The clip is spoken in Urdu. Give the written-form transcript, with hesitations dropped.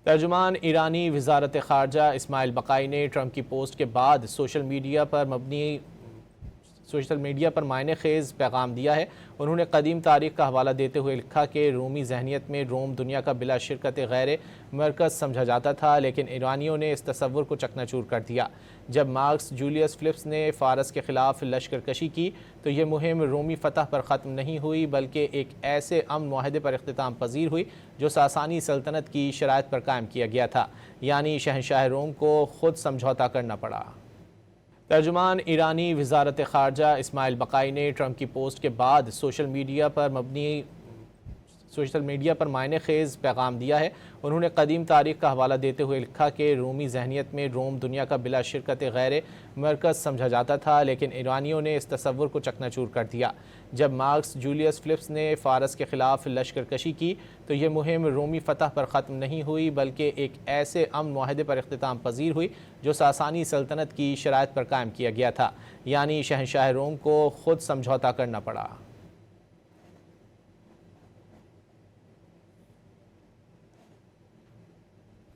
ترجمان ایرانی وزارت خارجہ اسماعیل بقائی نے ٹرمپ کی پوسٹ کے بعد سوشل میڈیا پر معنی خیز پیغام دیا ہے۔ انہوں نے قدیم تاریخ کا حوالہ دیتے ہوئے لکھا کہ رومی ذہنیت میں روم دنیا کا بلا شرکت غیر مرکز سمجھا جاتا تھا، لیکن ایرانیوں نے اس تصور کو چکنا چور کر دیا۔ جب مارکس جولیس فلپس نے فارس کے خلاف لشکر کشی کی تو یہ مہم رومی فتح پر ختم نہیں ہوئی بلکہ ایک ایسے امن معاہدے پر اختتام پذیر ہوئی جو ساسانی سلطنت کی شرائط پر قائم کیا گیا تھا، یعنی شہنشاہ روم کو خود سمجھوتا کرنا پڑا۔ ترجمان ایرانی وزارت خارجہ اسماعیل بقائی نے ٹرمپ کی پوسٹ کے بعد سوشل میڈیا پر معنی خیز پیغام دیا ہے۔ انہوں نے قدیم تاریخ کا حوالہ دیتے ہوئے لکھا کہ رومی ذہنیت میں روم دنیا کا بلا شرکت غیر مرکز سمجھا جاتا تھا، لیکن ایرانیوں نے اس تصور کو چکنا چور کر دیا۔ جب مارکس جولیس فلپس نے فارس کے خلاف لشکر کشی کی تو یہ مہم رومی فتح پر ختم نہیں ہوئی بلکہ ایک ایسے امن معاہدے پر اختتام پذیر ہوئی جو ساسانی سلطنت کی شرائط پر قائم کیا گیا تھا، یعنی شہنشاہ روم کو خود سمجھوتا کرنا پڑا۔